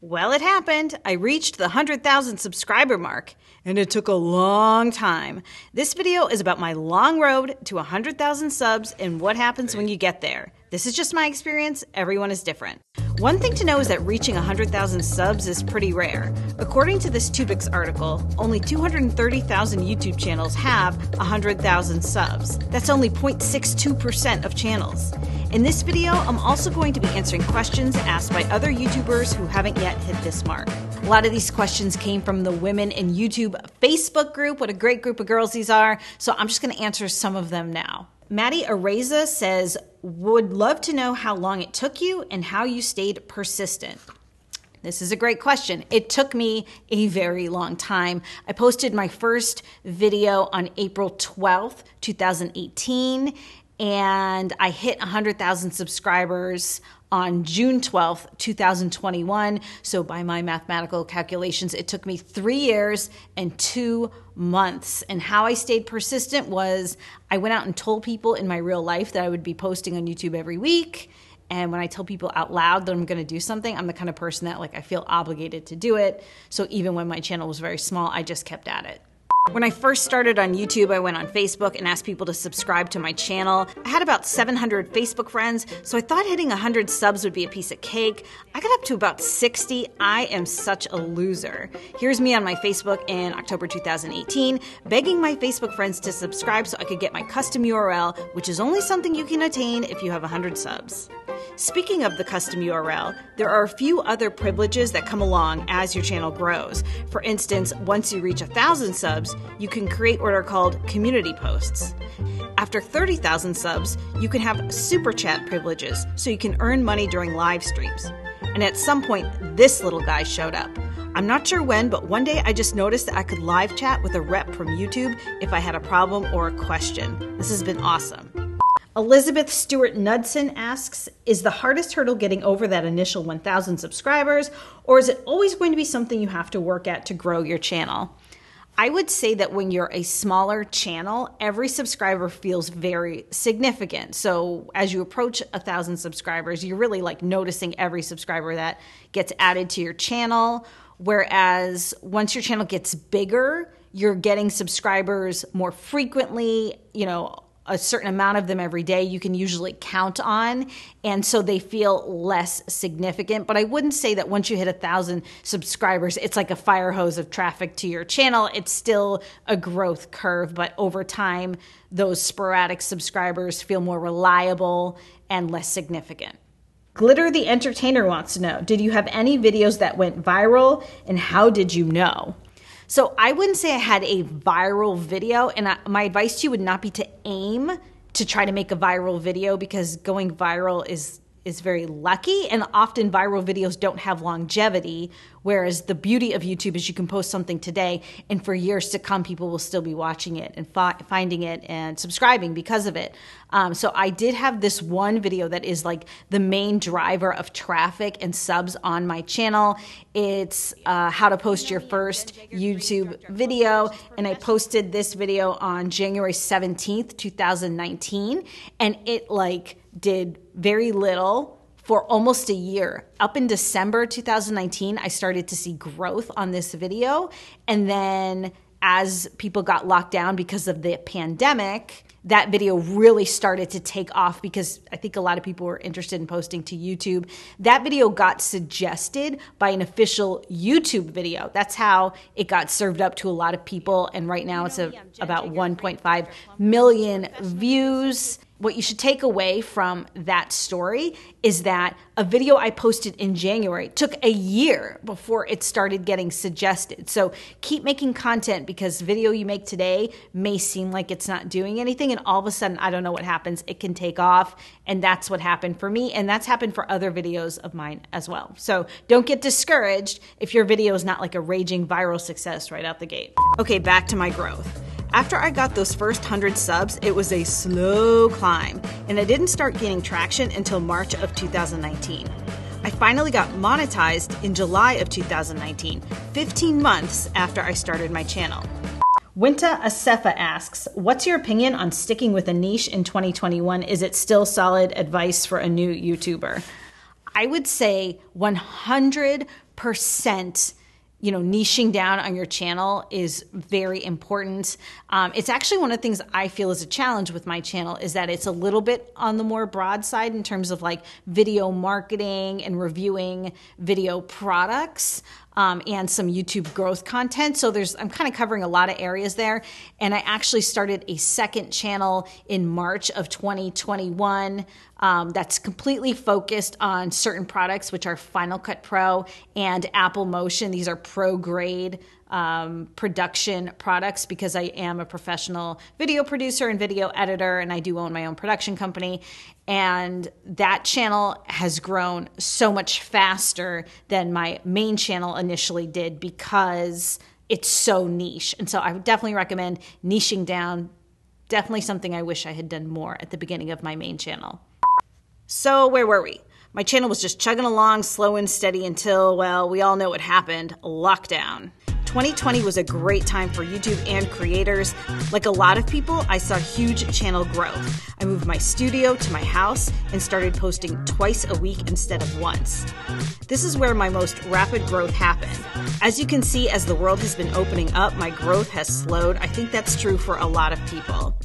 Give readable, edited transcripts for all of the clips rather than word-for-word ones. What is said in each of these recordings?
Well, it happened. I reached the 100,000 subscriber mark, and it took a long time. This video is about my long road to 100,000 subs and what happens when you get there. This is just my experience. Everyone is different. One thing to know is that reaching 100,000 subs is pretty rare. According to this Tubix article, only 230,000 YouTube channels have 100,000 subs. That's only 0.62% of channels. In this video, I'm also going to be answering questions asked by other YouTubers who haven't yet hit this mark. A lot of these questions came from the Women in YouTube Facebook group. What a great group of girls these are. So I'm just going to answer some of them now. Maddie Areza says, would love to know how long it took you and how you stayed persistent. This is a great question. It took me a very long time. I posted my first video on April 12th, 2018, and I hit 100,000 subscribers on June 12th, 2021. So by my mathematical calculations, it took me 3 years and 2 months. And how I stayed persistent was I went out and told people in my real life that I would be posting on YouTube every week. And when I tell people out loud that I'm going to do something, I'm the kind of person that I feel obligated to do it. So even when my channel was very small, I just kept at it. When I first started on YouTube, I went on Facebook and asked people to subscribe to my channel. I had about 700 Facebook friends, so I thought hitting 100 subs would be a piece of cake. I got up to about 60. I am such a loser. Here's me on my Facebook in October 2018, begging my Facebook friends to subscribe so I could get my custom URL, which is only something you can attain if you have 100 subs. Speaking of the custom URL, there are a few other privileges that come along as your channel grows. For instance, once you reach 1,000 subs, you can create what are called community posts. After 30,000 subs, you can have super chat privileges, so you can earn money during live streams. And at some point, this little guy showed up. I'm not sure when, but one day I just noticed that I could live chat with a rep from YouTube if I had a problem or a question. This has been awesome. Elizabeth Stewart Knudsen asks, is the hardest hurdle getting over that initial 1,000 subscribers, or is it always going to be something you have to work at to grow your channel? I would say that when you're a smaller channel, every subscriber feels very significant. So as you approach 1,000 subscribers, you're really noticing every subscriber that gets added to your channel. Whereas once your channel gets bigger, you're getting subscribers more frequently, a certain amount of them every day you can usually count on, and so they feel less significant. But I wouldn't say that once you hit 1,000 subscribers, it's like a fire hose of traffic to your channel. It's still a growth curve, but over time, those sporadic subscribers feel more reliable and less significant. Glitter the Entertainer wants to know, did you have any videos that went viral, and how did you know? So I wouldn't say I had a viral video, and my advice to you would not be to aim to try to make a viral video, because going viral is very lucky, and often viral videos don't have longevity, whereas the beauty of YouTube is you can post something today, and for years to come, people will still be watching it and finding it and subscribing because of it. So I did have this one video that is the main driver of traffic and subs on my channel. It's how to post your first YouTube video, and I posted this video on January 17th, 2019, and it did very little for almost a year. Up in December 2019, I started to see growth on this video. And then as people got locked down because of the pandemic, that video really started to take off because I think a lot of people were interested in posting to YouTube. That video got suggested by an official YouTube video. That's how it got served up to a lot of people. And right now it's about 1.5 million views. What you should take away from that story is that a video I posted in January took a year before it started getting suggested. So keep making content, because video you make today may seem like it's not doing anything, and all of a sudden, I don't know what happens, it can take off. And that's what happened for me, and that's happened for other videos of mine as well. So don't get discouraged if your video is not a raging viral success right out the gate. Okay, back to my growth. After I got those first 100 subs, it was a slow climb, and I didn't start gaining traction until March of 2019. I finally got monetized in July of 2019, 15 months after I started my channel. Winta Asefa asks, what's your opinion on sticking with a niche in 2021? Is it still solid advice for a new YouTuber? I would say 100% niching down on your channel is very important. It's actually one of the things I feel is a challenge with my channel is that it's a little bit on the more broad side in terms of like video marketing and reviewing video products. And some YouTube growth content. So I'm kind of covering a lot of areas there. And I actually started a second channel in March of 2021 that's completely focused on certain products, which are Final Cut Pro and Apple Motion. These are pro grade production products because I am a professional video producer and video editor, and I do own my own production company. And that channel has grown so much faster than my main channel initially did because it's so niche. And so I would definitely recommend niching down. Definitely something I wish I had done more at the beginning of my main channel. So where were we? My channel was just chugging along slow and steady until, well, we all know what happened, lockdown. 2020 was a great time for YouTube and creators. Like a lot of people, I saw huge channel growth. I moved my studio to my house and started posting twice a week instead of once. This is where my most rapid growth happened. As you can see, as the world has been opening up, my growth has slowed. I think that's true for a lot of people.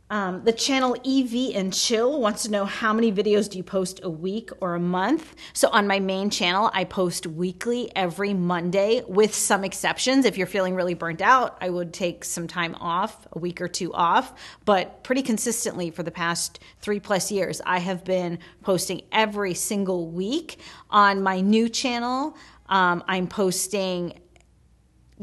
The channel EV and Chill wants to know how many videos do you post a week or a month? So on my main channel, I post weekly every Monday with some exceptions. If you're feeling really burnt out, I would take some time off, a week or two off, but pretty consistently for the past 3+ years, I have been posting every single week. On my new channel, I'm posting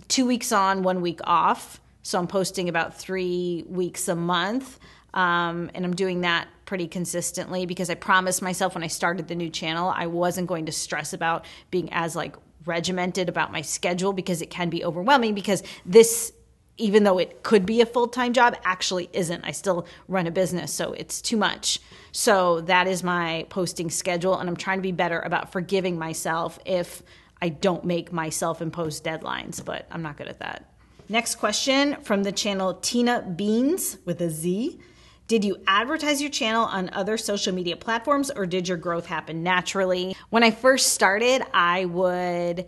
2 weeks on, 1 week off. So I'm posting about 3 weeks a month, and I'm doing that pretty consistently because I promised myself when I started the new channel I wasn't going to stress about being as regimented about my schedule because it can be overwhelming because this, even though it could be a full-time job, actually isn't. I still run a business, so it's too much. So that is my posting schedule, and I'm trying to be better about forgiving myself if I don't make my self-imposed deadlines, but I'm not good at that. Next question from the channel Tina Beans with a Z. Did you advertise your channel on other social media platforms or did your growth happen naturally? When I first started, I would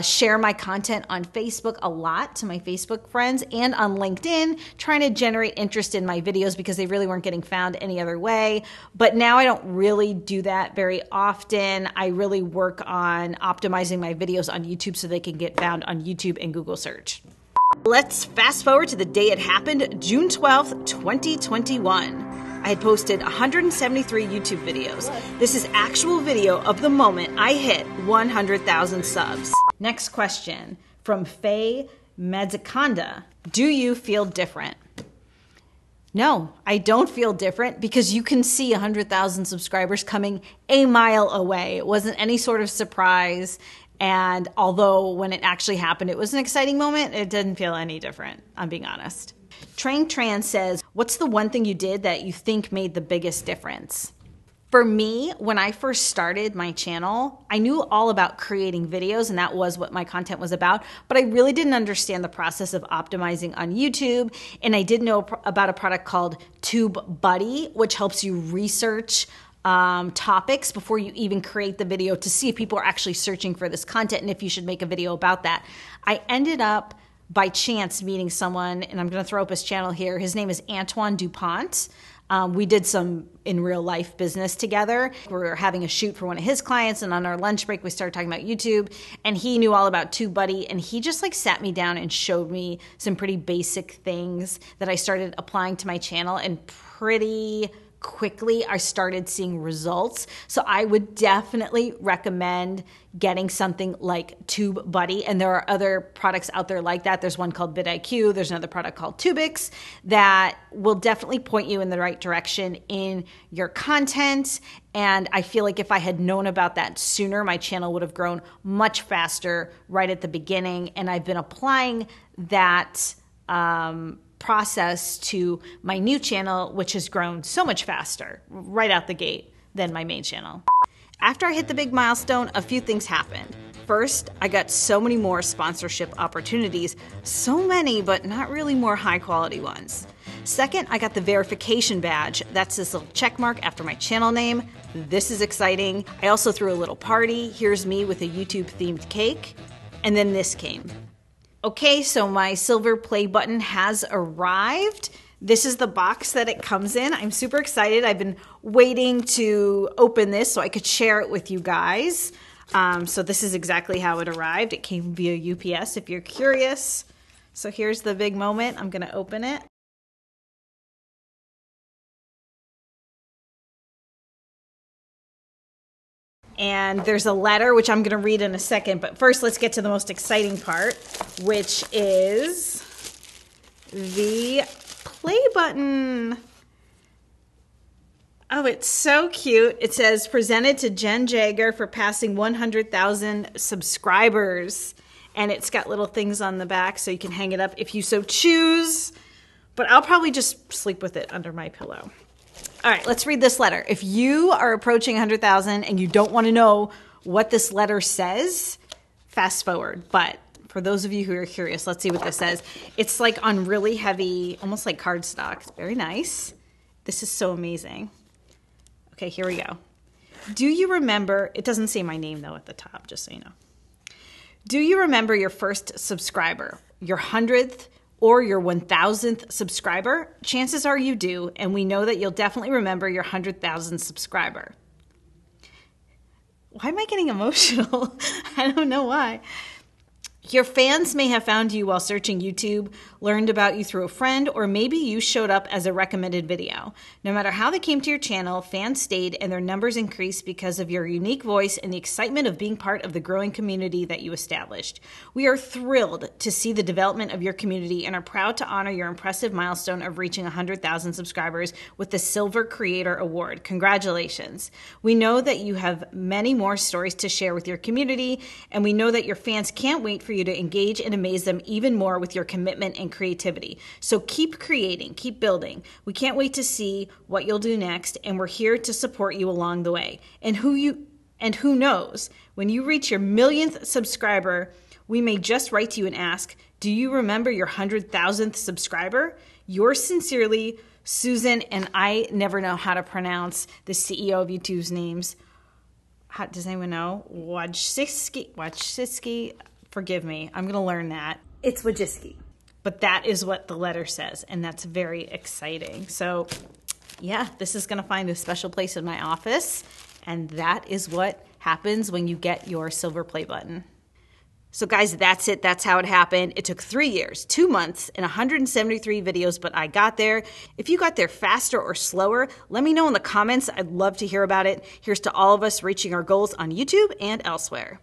share my content on Facebook a lot to my Facebook friends and on LinkedIn, trying to generate interest in my videos because they really weren't getting found any other way. But now I don't really do that very often. I really work on optimizing my videos on YouTube so they can get found on YouTube and Google search. Let's fast forward to the day it happened, June 12th, 2021. I had posted 173 YouTube videos. This is actual video of the moment I hit 100,000 subs. Next question from Faye Medzakonda. Do you feel different? No, I don't feel different because you can see 100,000 subscribers coming a mile away. It wasn't any sort of surprise. And although when it actually happened, it was an exciting moment, it didn't feel any different, I'm being honest. Train Tran says, what's the one thing you did that you think made the biggest difference? For me, when I first started my channel, I knew all about creating videos and that was what my content was about, but I really didn't understand the process of optimizing on YouTube. And I did know about a product called TubeBuddy, which helps you research topics before you even create the video to see if people are actually searching for this content and if you should make a video about that. I ended up by chance meeting someone, and I'm going to throw up his channel here. His name is Antoine DuPont. We did some in real life business together. We were having a shoot for one of his clients, and on our lunch break, we started talking about YouTube, and he knew all about TubeBuddy, and he just sat me down and showed me some pretty basic things that I started applying to my channel, and pretty quickly I started seeing results. So I would definitely recommend getting something like TubeBuddy, and there are other products out there like that. There's one called vidIQ. There's another product called Tubix that will definitely point you in the right direction in your content. And I feel like if I had known about that sooner, my channel would have grown much faster right at the beginning. And I've been applying that process to my new channel, which has grown so much faster right out the gate than my main channel. After I hit the big milestone, a few things happened. First, I got so many more sponsorship opportunities, so many, but not really more high quality ones. Second, I got the verification badge. That's this little check mark after my channel name. This is exciting. I also threw a little party. Here's me with a YouTube-themed cake. And then this came. Okay, so my silver play button has arrived. This is the box that it comes in. I'm super excited. I've been waiting to open this so I could share it with you guys. So this is exactly how it arrived. It came via UPS if you're curious. So here's the big moment. I'm gonna open it. And there's a letter, which I'm gonna read in a second, but first let's get to the most exciting part, which is the play button. Oh, it's so cute. It says, presented to Jenn Jager for passing 100,000 subscribers. And it's got little things on the back so you can hang it up if you so choose. But I'll probably just sleep with it under my pillow. All right, let's read this letter. If you are approaching 100,000 and you don't want to know what this letter says, fast forward. But for those of you who are curious, let's see what this says. It's like on really heavy, almost like cardstock. It's very nice. This is so amazing. Okay, here we go. Do you remember, it doesn't say my name though at the top, just so you know. Do you remember your first subscriber, your 100th or your 1,000th subscriber? Chances are you do, and we know that you'll definitely remember your 100,000th subscriber. Why am I getting emotional? I don't know why. Your fans may have found you while searching YouTube, learned about you through a friend, or maybe you showed up as a recommended video. No matter how they came to your channel, fans stayed and their numbers increased because of your unique voice and the excitement of being part of the growing community that you established. We are thrilled to see the development of your community and are proud to honor your impressive milestone of reaching 100,000 subscribers with the Silver Creator Award. Congratulations. We know that you have many more stories to share with your community, and we know that your fans can't wait for you to engage and amaze them even more with your commitment and creativity. So keep creating, keep building. We can't wait to see what you'll do next, and we're here to support you along the way. And who knows, when you reach your 1,000,000th subscriber, we may just write to you and ask, do you remember your 100,000th subscriber? Yours sincerely, Susan, and I never know how to pronounce the CEO of YouTube's names. Does anyone know? Wojcicki. Forgive me. I'm going to learn that. It's Wojcicki. But that is what the letter says, and that's very exciting. So, yeah, this is going to find a special place in my office, and that is what happens when you get your silver play button. So, guys, that's it. That's how it happened. It took 3 years, 2 months, and 173 videos, but I got there. If you got there faster or slower, let me know in the comments. I'd love to hear about it. Here's to all of us reaching our goals on YouTube and elsewhere.